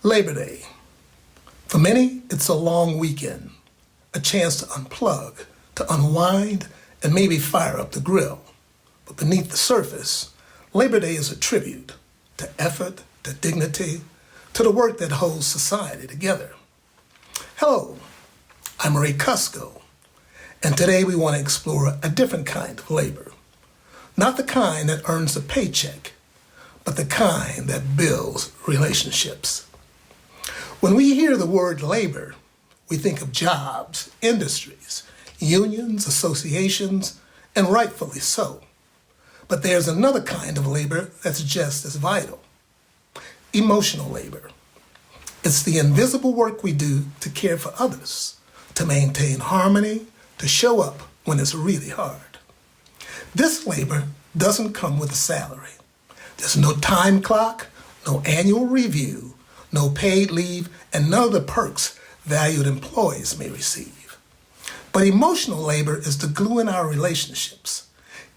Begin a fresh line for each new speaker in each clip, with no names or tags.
Labor Day. For many, it's a long weekend, a chance to unplug, to unwind, and maybe fire up the grill. But beneath the surface, Labor Day is a tribute to effort, to dignity, to the work that holds society together. Hello, I'm Ray Cusco, and today we want to explore a different kind of labor. Not the kind that earns a paycheck, but the kind that builds relationships. When we hear the word labor, we think of jobs, industries, unions, associations, and rightfully so. But there's another kind of labor that's just as vital. Emotional labor. It's the invisible work we do to care for others, to maintain harmony, to show up when it's really hard. This labor doesn't come with a salary. There's no time clock, no annual review, no paid leave, and none of the perks valued employees may receive. But emotional labor is the glue in our relationships.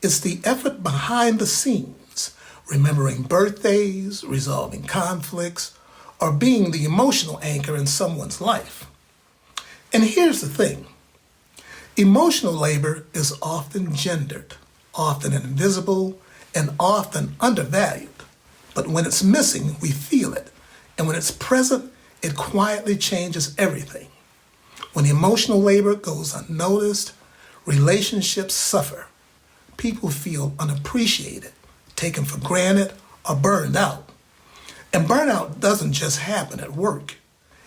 It's the effort behind the scenes, remembering birthdays, resolving conflicts, or being the emotional anchor in someone's life. And here's the thing. Emotional labor is often gendered, often invisible, and often undervalued. But when it's missing, we feel it. And when it's present, it quietly changes everything. When emotional labor goes unnoticed, relationships suffer. People feel unappreciated, taken for granted, or burned out. And burnout doesn't just happen at work.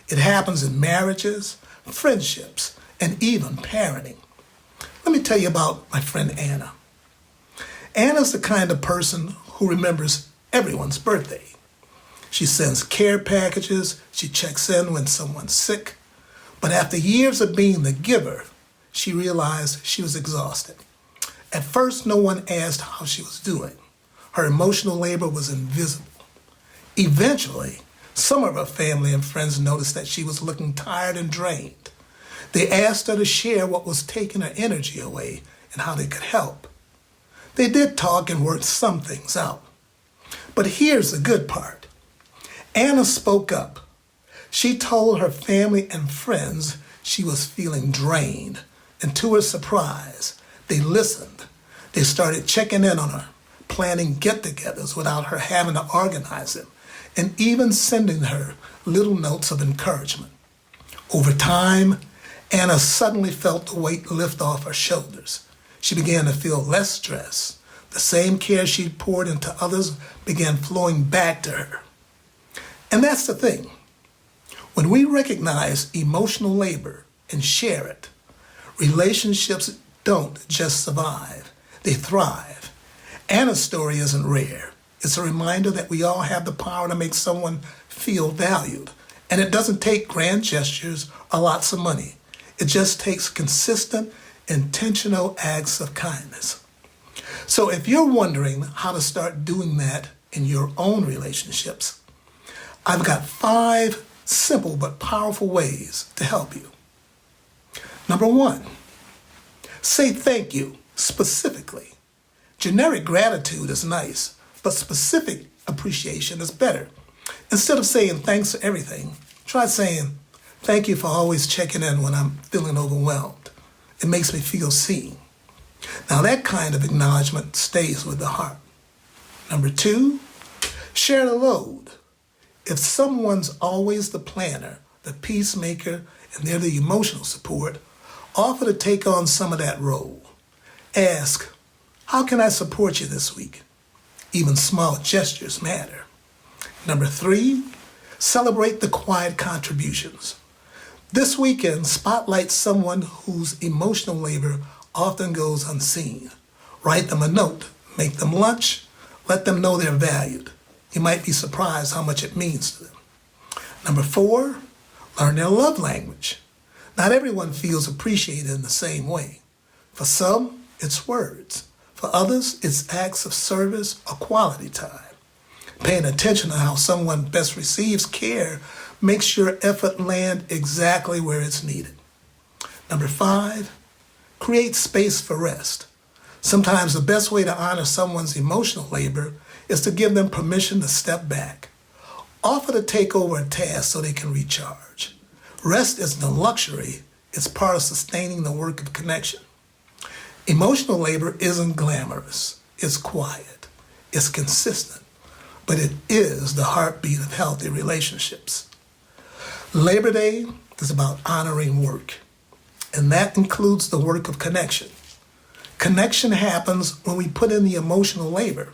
It happens in marriages, friendships, and even parenting. Let me tell you about my friend Anna. Anna's the kind of person who remembers everyone's birthday. She sends care packages, she checks in when someone's sick. But after years of being the giver, she realized she was exhausted. At first, no one asked how she was doing. Her emotional labor was invisible. Eventually, some of her family and friends noticed that she was looking tired and drained. They asked her to share what was taking her energy away and how they could help. They did talk and worked some things out. But here's the good part. Anna spoke up. She told her family and friends she was feeling drained, and to her surprise, they listened. They started checking in on her, planning get-togethers without her having to organize them, and even sending her little notes of encouragement. Over time, Anna suddenly felt the weight lift off her shoulders. She began to feel less stress. The same care she'd poured into others began flowing back to her. And that's the thing. When we recognize emotional labor and share it, relationships don't just survive, they thrive. Anna's story isn't rare. It's a reminder that we all have the power to make someone feel valued. And it doesn't take grand gestures or lots of money. It just takes consistent, intentional acts of kindness. So if you're wondering how to start doing that in your own relationships, I've got 5 simple but powerful ways to help you. Number 1, say thank you specifically. Generic gratitude is nice, but specific appreciation is better. Instead of saying thanks for everything, try saying thank you for always checking in when I'm feeling overwhelmed. It makes me feel seen. Now that kind of acknowledgement stays with the heart. Number 2, share the load. If someone's always the planner, the peacemaker, and they're the emotional support, offer to take on some of that role. Ask, how can I support you this week? Even small gestures matter. Number 3, celebrate the quiet contributions. This weekend, spotlight someone whose emotional labor often goes unseen. Write them a note, make them lunch, let them know they're valued. You might be surprised how much it means to them. Number 4, learn their love language. Not everyone feels appreciated in the same way. For some, it's words. For others, it's acts of service or quality time. Paying attention to how someone best receives care makes your effort land exactly where it's needed. Number 5, create space for rest. Sometimes the best way to honor someone's emotional labor is to give them permission to step back. offer to take over a task so they can recharge. Rest isn't a luxury, it's part of sustaining the work of connection. Emotional labor isn't glamorous, it's quiet, it's consistent, but it is the heartbeat of healthy relationships. Labor Day is about honoring work, and that includes the work of connection. Connection happens when we put in the emotional labor.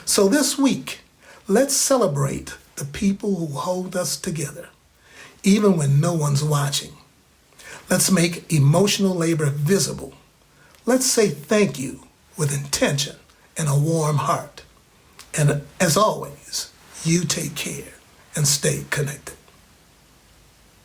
So this week, let's celebrate the people who hold us together, even when no one's watching. Let's make emotional labor visible. Let's say thank you with intention and a warm heart. And as always, you take care and stay connected.